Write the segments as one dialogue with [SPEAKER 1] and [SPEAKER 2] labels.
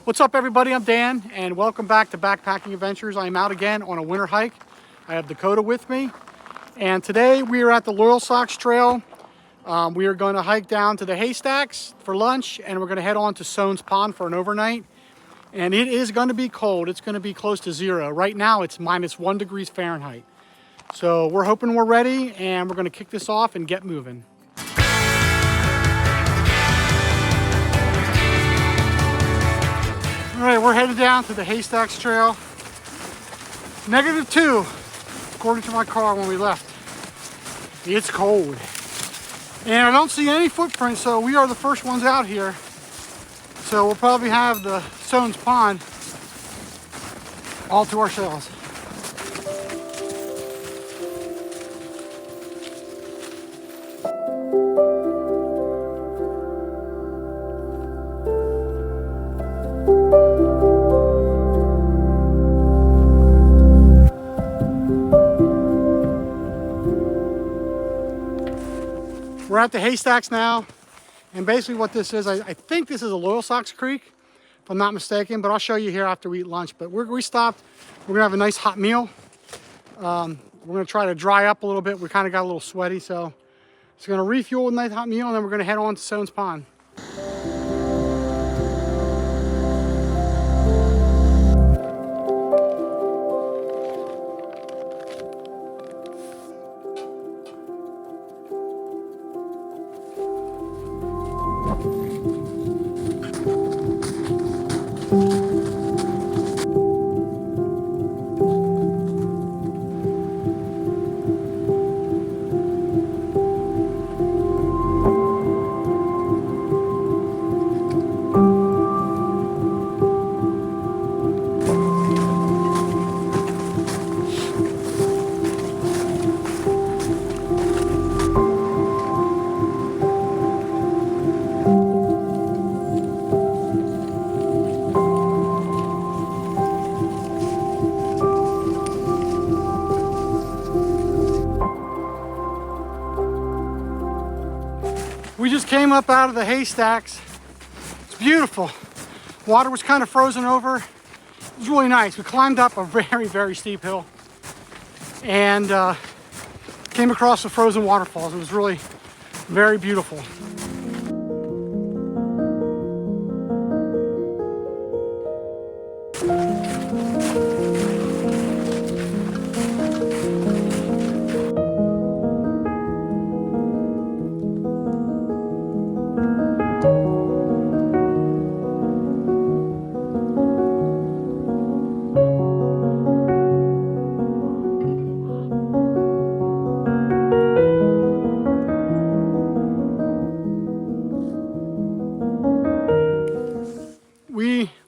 [SPEAKER 1] What's up, everybody? I'm Dan, and welcome back to Backpacking Adventures. I'm out again on a winter hike. I have Dakota with me, and today we are at the Loyalsock Trail. We are going to hike down to the haystacks for lunch, and we're going to head on to Soane's Pond for an overnight. And it is going to be cold. It's going to be close to zero. Right now, it's -1 degrees Fahrenheit. So we're hoping we're ready, and we're going to kick this off and get moving. All right, we're headed down to the haystacks trail. -2, according to my car when we left. It's cold. And I don't see any footprints, so we are the first ones out here. So we'll probably have the Soane's Pond all to ourselves. We're at the haystacks now, and basically what this is, I think this is a Loyalsock Creek, if I'm not mistaken, but I'll show you here after we eat lunch. But we stopped. We're gonna have a nice hot meal. We're gonna try to dry up a little bit. We kind of got a little sweaty, so it's gonna refuel with a nice hot meal, and then we're gonna head on to Soane's Pond. We just came up out of the haystacks. It's beautiful. Water was kind of frozen over. It was really nice. We climbed up a very, very steep hill and came across the frozen waterfalls. It was really very beautiful.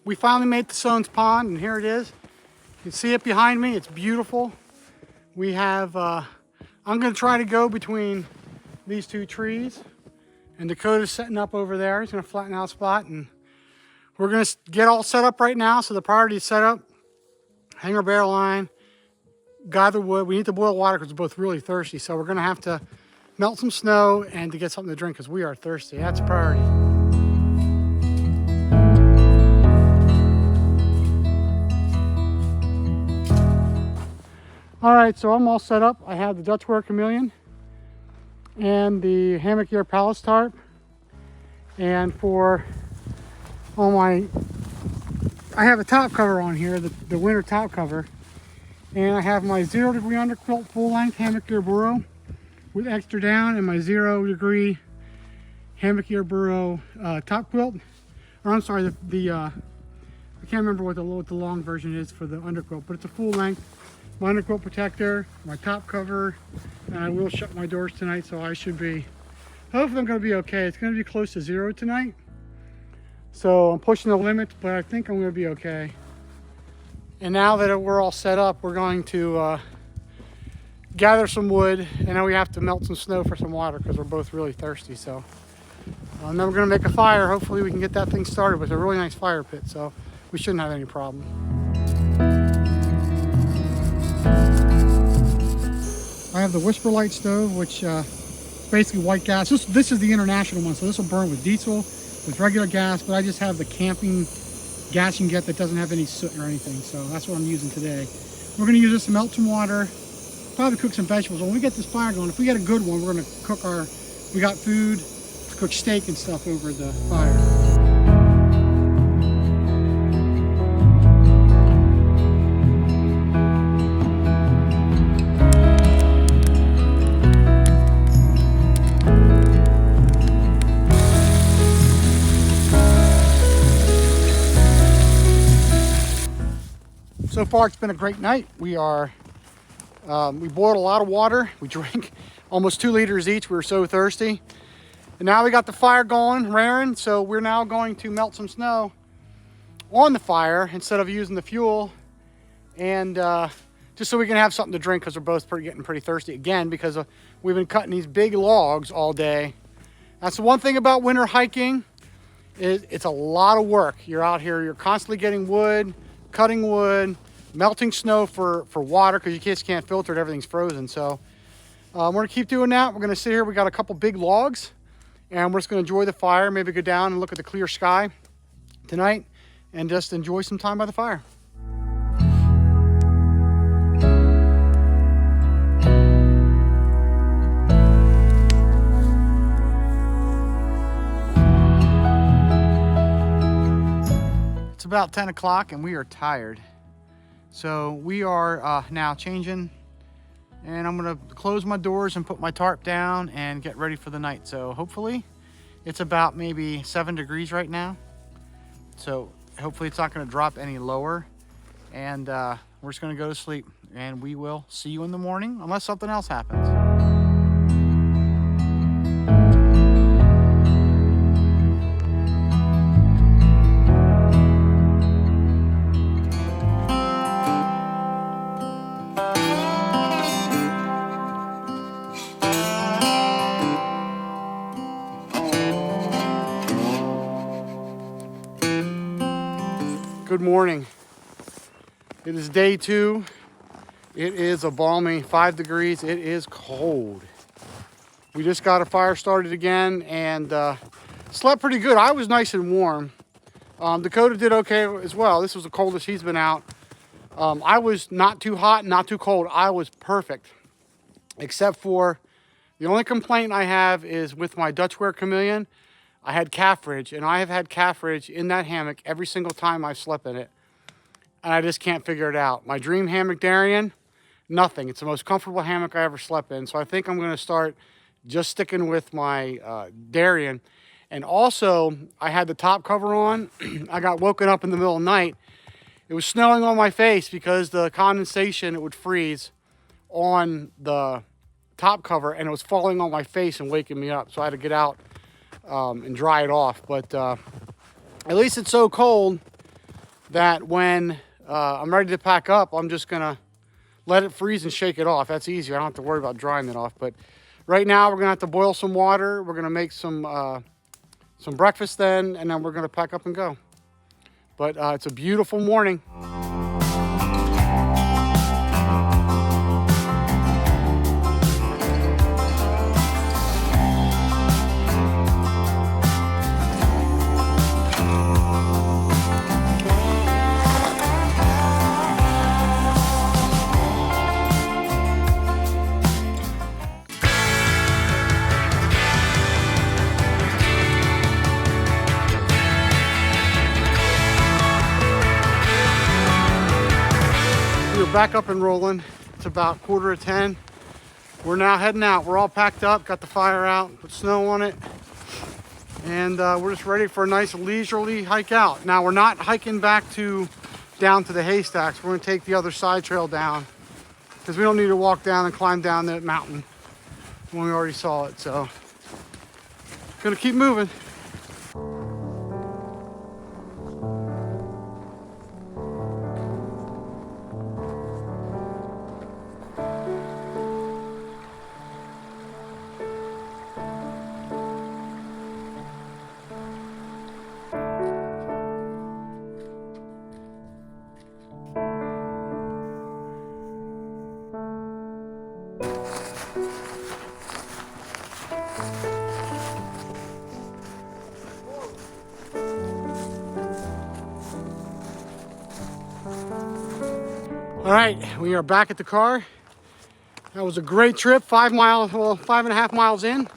[SPEAKER 1] We finally made the Soane's Pond, and here it is. You can see it behind me. It's beautiful. We have, I'm gonna try to go between these two trees, and Dakota's setting up over there. He's gonna flatten out a spot, and we're gonna get all set up right now. So the priority is set up, hang our barrel line, gather wood. We need to boil water because we're both really thirsty. So we're gonna have to melt some snow and to get something to drink because we are thirsty. That's a priority. All right, so I'm all set up. I have the Dutchware Chameleon and the hammock gear palace tarp. And for all my, I have a top cover on here, the winter top cover. And I have my 0 degree underquilt full length hammock gear burrow with extra down, and my 0 degree hammock gear burrow top quilt. Or I'm sorry, I can't remember what the long version is for the underquilt, but it's a full length. My underquilt protector, my top cover, and I will shut my doors tonight, so I should be, hopefully I'm going to be okay. It's going to be close to 0 tonight, so I'm pushing the limits, but I think I'm going to be okay. And now that we're all set up, we're going to gather some wood, and then we have to melt some snow for some water because we're both really thirsty. So and then we're going to make a fire. Hopefully we can get that thing started with a really nice fire pit, so we shouldn't have any problem. I have the Whisper Light stove, which basically white gas. This is the international one, so this will burn with diesel, with regular gas, but I just have the camping gas you can get that doesn't have any soot or anything. So that's what I'm using today. We're gonna use this to melt some water, probably cook some vegetables. When we get this fire going, if we get a good one, we're gonna cook we got food to cook steak and stuff over the fire. So far, it's been a great night. We boiled a lot of water. We drank almost 2 liters each. We were so thirsty. And now we got the fire going, raring. So we're now going to melt some snow on the fire instead of using the fuel. And just so we can have something to drink, because we're both getting pretty thirsty again, because we've been cutting these big logs all day. That's the one thing about winter hiking. It's a lot of work. You're out here, you're constantly getting wood, cutting wood, melting snow for water, because you just can't filter it, everything's frozen. So we're gonna keep doing that. We're gonna sit here, we got a couple big logs, and we're just gonna enjoy the fire, maybe go down and look at the clear sky tonight, and just enjoy some time by the fire. It's about 10 o'clock and we are tired. So we are now changing, and I'm gonna close my doors and put my tarp down and get ready for the night. So hopefully it's about maybe 7 degrees right now. So hopefully it's not gonna drop any lower, and we're just gonna go to sleep, and we will see you in the morning unless something else happens. Good morning. It is day 2. It is a balmy 5 degrees. It is cold. We just got a fire started again and slept pretty good. I was nice and warm. Dakota did okay as well. This was the coldest he's been out. I was not too hot, not too cold. I was perfect, except for the only complaint I have is with my Dutch-wear chameleon. I had calf ridge, and I have had calf ridge in that hammock every single time I've slept in it. And I just can't figure it out. My dream hammock Darien, nothing. It's the most comfortable hammock I ever slept in. So I think I'm gonna start just sticking with my Darien. And also, I had the top cover on. I got woken up in the middle of the night. It was snowing on my face because the condensation, it would freeze on the top cover, and it was falling on my face and waking me up. So I had to get out and dry it off. But at least it's so cold that when I'm ready to pack up, I'm just gonna let it freeze and shake it off. That's easier. I don't have to worry about drying it off. But right now we're gonna have to boil some water. We're gonna make some breakfast then, and then we're gonna pack up and go. But it's a beautiful morning. We're back up and rolling. It's about 9:45. We're now heading out. We're all packed up, got the fire out, put snow on it, and we're just ready for a nice leisurely hike out. Now we're not hiking back down to the haystacks. We're gonna take the other side trail down, because we don't need to walk down and climb down that mountain when we already saw it. So gonna keep moving. All right, we are back at the car. That was a great trip, 5 miles, well, 5.5 miles in,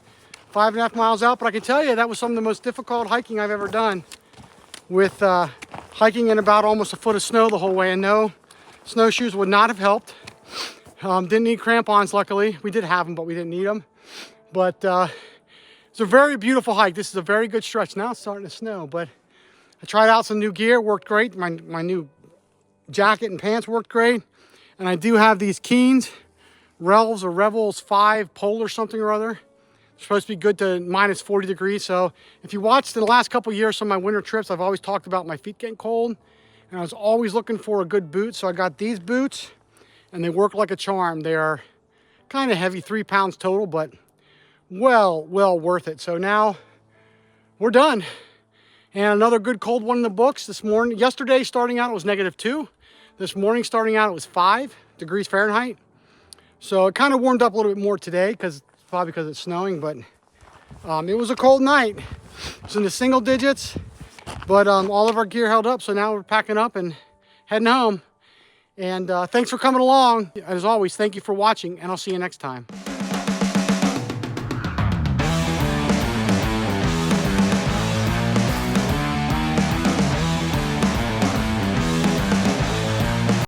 [SPEAKER 1] 5.5 miles out, but I can tell you that was some of the most difficult hiking I've ever done, with hiking in about almost a foot of snow the whole way, and no, snowshoes would not have helped. Didn't need crampons, luckily. We did have them, but we didn't need them. But it's a very beautiful hike. This is a very good stretch. Now it's starting to snow, but I tried out some new gear, worked great. My new jacket and pants worked great. And I do have these Keens Revs or Revels 5 Polar something or other. It's supposed to be good to minus 40 degrees. So if you watched in the last couple of years some of my winter trips, I've always talked about my feet getting cold. And I was always looking for a good boot. So I got these boots and they work like a charm. They are kind of heavy, 3 pounds total, but well worth it. So now we're done. And another good cold one in the books this morning. Yesterday starting out it was -2. This morning starting out it was 5 degrees Fahrenheit. So it kind of warmed up a little bit more today probably because it's snowing, but it was a cold night. It's in the single digits, but all of our gear held up. So now we're packing up and heading home. And thanks for coming along. As always, thank you for watching, and I'll see you next time.